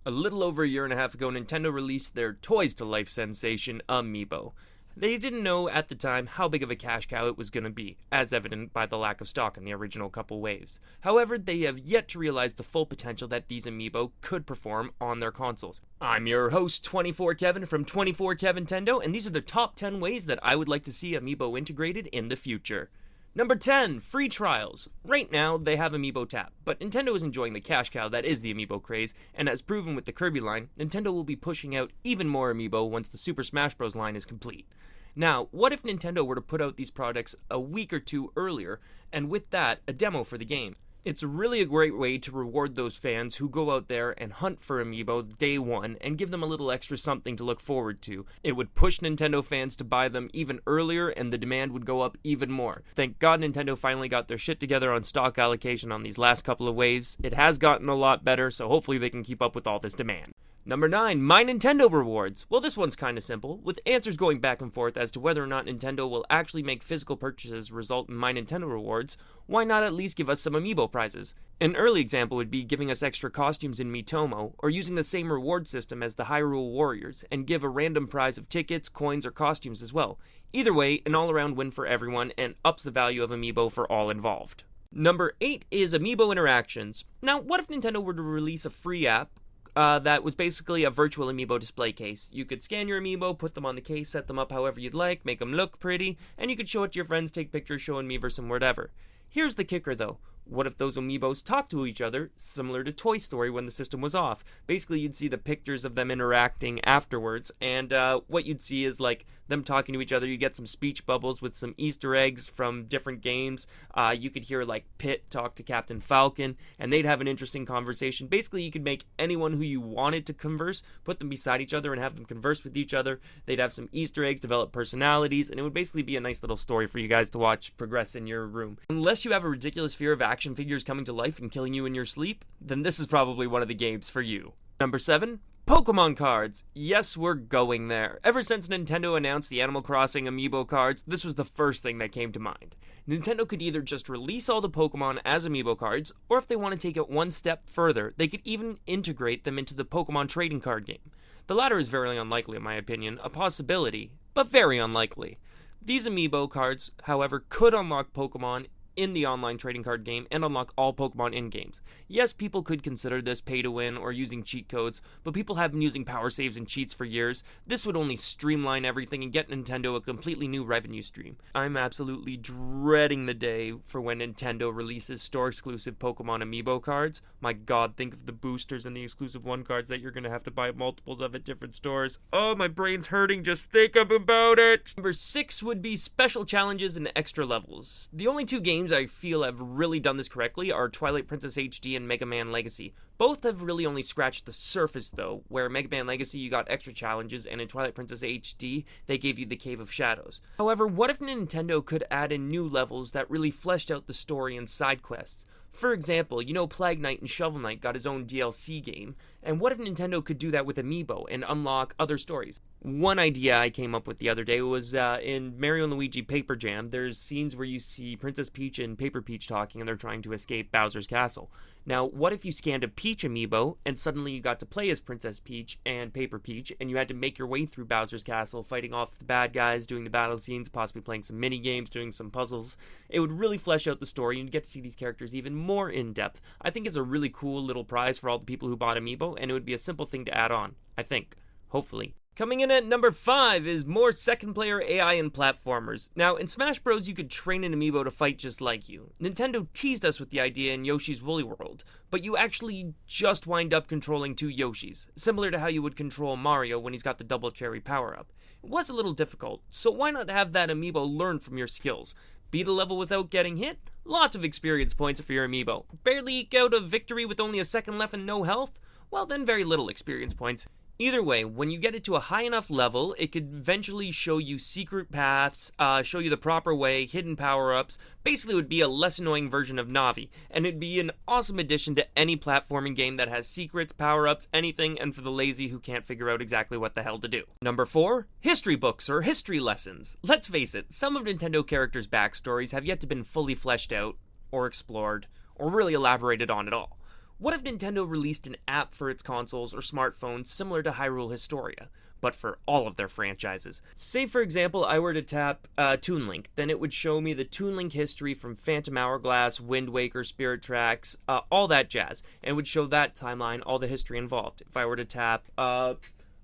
A little over a year and a half ago, Nintendo released their Toys to Life sensation, Amiibo. They didn't know at the time how big of a cash cow it was going to be, as evident by the lack of stock in the original couple waves. However, they have yet to realize the full potential that these Amiibo could perform on their consoles. I'm your host, 24Kevin from 24Kevintendo, and these are the top 10 ways that I would like to see Amiibo integrated in the future. Number 10, free trials. Right now, they have Amiibo Tap, but Nintendo is enjoying the cash cow that is the Amiibo craze, and as proven with the Kirby line, Nintendo will be pushing out even more Amiibo once the Super Smash Bros. Line is complete. Now, what if Nintendo were to put out these products a week or two earlier, and with that, a demo for the game? It's really a great way to reward those fans who go out there and hunt for Amiibo day one and give them a little extra something to look forward to. It would push Nintendo fans to buy them even earlier and the demand would go up even more. Thank God Nintendo finally got their shit together on stock allocation on these last couple of waves. It has gotten a lot better, so hopefully they can keep up with all this demand. Number 9, My Nintendo Rewards. Well, this one's kinda simple, with answers going back and forth as to whether or not Nintendo will actually make physical purchases result in My Nintendo Rewards. Why not at least give us some Amiibo prizes? An early example would be giving us extra costumes in Miitomo, or using the same reward system as the Hyrule Warriors, and give a random prize of tickets, coins, or costumes as well. Either way, an all-around win for everyone, and ups the value of Amiibo for all involved. Number 8 is Amiibo Interactions. Now, what if Nintendo were to release a free app that was basically a virtual Amiibo display case? You could scan your Amiibo, put them on the case, set them up however you'd like, make them look pretty, and you could show it to your friends, take pictures, show and Miiverse and whatever. Here's the kicker though. What if those Amiibos talk to each other, similar to Toy Story when the system was off? Basically, you'd see the pictures of them interacting afterwards, and what you'd see is like them talking to each other. You get some speech bubbles with some Easter eggs from different games. You could hear like Pit talk to Captain Falcon, and they'd have an interesting conversation. Basically, you could make anyone who you wanted to converse, put them beside each other and have them converse with each other. They'd have some Easter eggs, develop personalities, and it would basically be a nice little story for you guys to watch progress in your room. Unless you have a ridiculous fear of action figures coming to life and killing you in your sleep, then this is probably one of the games for you. Number 7, Pokemon cards. Yes, we're going there. Ever since Nintendo announced the Animal Crossing Amiibo cards, this was the first thing that came to mind. Nintendo could either just release all the Pokemon as Amiibo cards, or if they want to take it one step further, they could even integrate them into the Pokemon trading card game. The latter is very unlikely in my opinion, a possibility, but very unlikely. These Amiibo cards, however, could unlock Pokemon in the online trading card game and unlock all Pokemon in-games. Yes, people could consider this pay to win or using cheat codes, but people have been using power saves and cheats for years. This would only streamline everything and get Nintendo a completely new revenue stream. I'm absolutely dreading the day for when Nintendo releases store-exclusive Pokemon Amiibo cards. My god, think of the boosters and the exclusive one cards that you're going to have to buy multiples of at different stores. Oh, my brain's hurting just thinking about it! Number 6 would be special challenges and extra levels. The only two games I feel have really done this correctly are Twilight Princess HD and Mega Man Legacy. Both have really only scratched the surface though, where Mega Man Legacy you got extra challenges and in Twilight Princess HD they gave you the Cave of Shadows. However, what if Nintendo could add in new levels that really fleshed out the story and side quests? For example, you know Plague Knight and Shovel Knight got his own DLC game, and what if Nintendo could do that with Amiibo and unlock other stories? One idea I came up with the other day was in Mario & Luigi Paper Jam, there's scenes where you see Princess Peach and Paper Peach talking and they're trying to escape Bowser's castle. Now, what if you scanned a Peach Amiibo and suddenly you got to play as Princess Peach and Paper Peach and you had to make your way through Bowser's castle, fighting off the bad guys, doing the battle scenes, possibly playing some mini games, doing some puzzles. It would really flesh out the story and you'd get to see these characters even more in depth. I think it's a really cool little prize for all the people who bought Amiibo, and it would be a simple thing to add on, I think. Hopefully. Coming in at number 5 is more second-player AI and platformers. Now, in Smash Bros, you could train an Amiibo to fight just like you. Nintendo teased us with the idea in Yoshi's Woolly World, but you actually just wind up controlling 2 Yoshis, similar to how you would control Mario when he's got the double cherry power-up. It was a little difficult, so why not have that Amiibo learn from your skills? Beat a level without getting hit? Lots of experience points for your Amiibo. Barely eke out a victory with only a second left and no health? Well, then very little experience points. Either way, when you get it to a high enough level, it could eventually show you secret paths, show you the proper way, hidden power-ups. Basically, it would be a less annoying version of Navi, and it'd be an awesome addition to any platforming game that has secrets, power-ups, anything, and for the lazy who can't figure out exactly what the hell to do. Number 4, history books or history lessons. Let's face it, some of Nintendo characters' backstories have yet to been fully fleshed out, or explored, or really elaborated on at all. What if Nintendo released an app for its consoles or smartphones similar to Hyrule Historia, but for all of their franchises? Say, for example, I were to tap Toon Link, then it would show me the Toon Link history from Phantom Hourglass, Wind Waker, Spirit Tracks, all that jazz, and would show that timeline, all the history involved. If I were to tap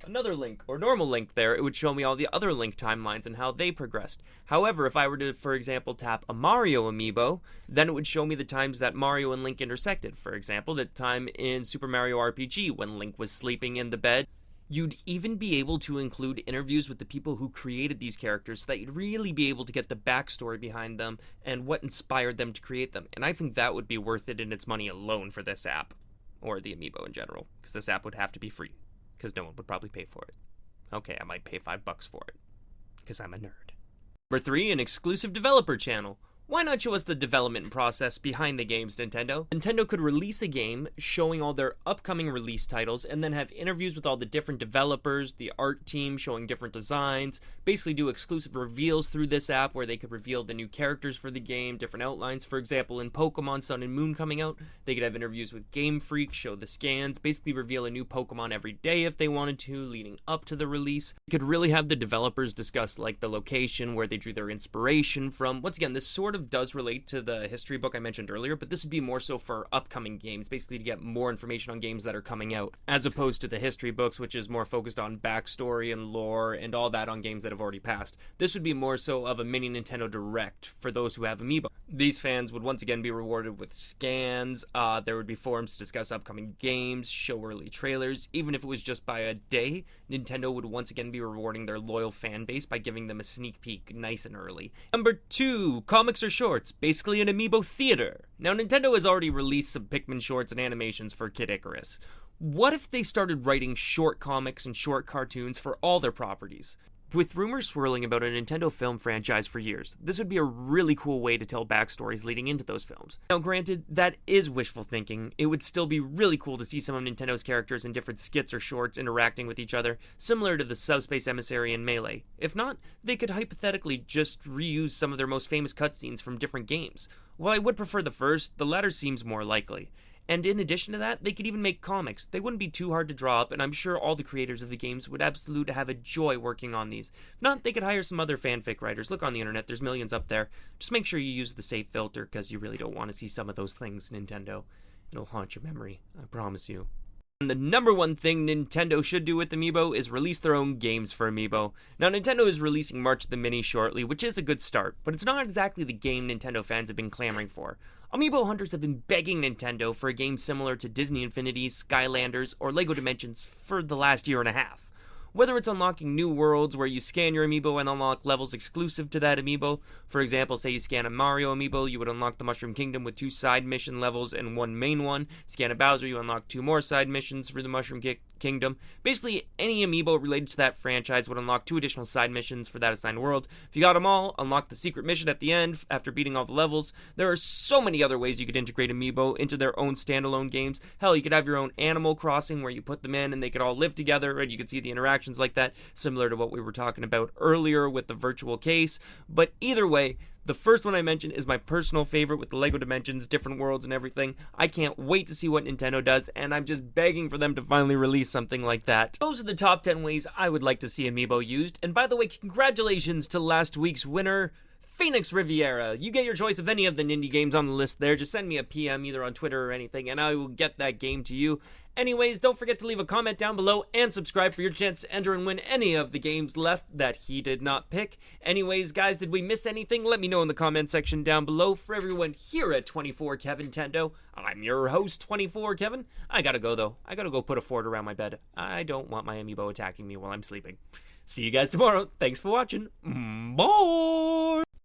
another Link, or normal Link there, it would show me all the other Link timelines and how they progressed. However, if I were to, for example, tap a Mario amiibo, then it would show me the times that Mario and Link intersected. For example, the time in Super Mario RPG when Link was sleeping in the bed. You'd even be able to include interviews with the people who created these characters so that you'd really be able to get the backstory behind them and what inspired them to create them. And I think that would be worth it in its money alone for this app, or the amiibo in general, because this app would have to be free. Because no one would probably pay for it. Okay, I might pay $5 for it. Because I'm a nerd. Number 3, an exclusive developer channel. Why not show us the development process behind the games, Nintendo? Nintendo could release a game showing all their upcoming release titles and then have interviews with all the different developers, the art team showing different designs, basically do exclusive reveals through this app where they could reveal the new characters for the game, different outlines. For example, in Pokemon Sun and Moon coming out, they could have interviews with Game Freak, show the scans, basically reveal a new Pokemon every day if they wanted to, leading up to the release. You could really have the developers discuss like the location where they drew their inspiration from. Once again, this sort of does relate to the history book I mentioned earlier, but this would be more so for upcoming games, basically to get more information on games that are coming out, as opposed to the history books, which is more focused on backstory and lore and all that on games that have already passed. This would be more so of a mini Nintendo Direct for those who have Amiibo. These fans would once again be rewarded with scans, there would be forums to discuss upcoming games, show early trailers. Even if it was just by a day, Nintendo would once again be rewarding their loyal fan base by giving them a sneak peek nice and early. Number 2, comics or shorts, basically an Amiibo theater. Now, Nintendo has already released some Pikmin shorts and animations for Kid Icarus. What if they started writing short comics and short cartoons for all their properties? With rumors swirling about a Nintendo film franchise for years, this would be a really cool way to tell backstories leading into those films. Now granted, that is wishful thinking. It would still be really cool to see some of Nintendo's characters in different skits or shorts interacting with each other, similar to the Subspace Emissary and Melee. If not, they could hypothetically just reuse some of their most famous cutscenes from different games. While I would prefer the first, the latter seems more likely. And in addition to that, they could even make comics. They wouldn't be too hard to draw up, and I'm sure all the creators of the games would absolutely have a joy working on these. If not, they could hire some other fanfic writers. Look on the internet, there's millions up there. Just make sure you use the safe filter, because you really don't want to see some of those things, Nintendo. It'll haunt your memory, I promise you. And the number one thing Nintendo should do with Amiibo is release their own games for Amiibo. Now, Nintendo is releasing March of the Mini shortly, which is a good start, but it's not exactly the game Nintendo fans have been clamoring for. Amiibo hunters have been begging Nintendo for a game similar to Disney Infinity, Skylanders, or LEGO Dimensions for the last year and a half. Whether it's unlocking new worlds where you scan your Amiibo and unlock levels exclusive to that Amiibo. For example, say you scan a Mario Amiibo, you would unlock the Mushroom Kingdom with 2 side mission levels and 1 main one. Scan a Bowser, you unlock 2 more side missions for the Mushroom Kingdom. Basically, any Amiibo related to that franchise would unlock 2 additional side missions for that assigned world. If you got them all, unlock the secret mission at the end after beating all the levels. There are so many other ways you could integrate Amiibo into their own standalone games. Hell, you could have your own Animal Crossing where you put them in and they could all live together and you could see the interactions like that, similar to what we were talking about earlier with the virtual case. But either way, the first one I mentioned is my personal favorite with the LEGO Dimensions, different worlds and everything. I can't wait to see what Nintendo does, and I'm just begging for them to finally release something like that. Those are the top 10 ways I would like to see Amiibo used. And by the way, congratulations to last week's winner, Phoenix Riviera. You get your choice of any of the Nindy games on the list there. Just send me a PM either on Twitter or anything, and I will get that game to you. Anyways, don't forget to leave a comment down below and subscribe for your chance to enter and win any of the games left that he did not pick. Anyways, guys, did we miss anything? Let me know in the comment section down below. For everyone here at 24KevinTendo, I'm your host, 24Kevin. I gotta go, though. I gotta go put a fort around my bed. I don't want my Amiibo attacking me while I'm sleeping. See you guys tomorrow. Thanks for watching. Bye!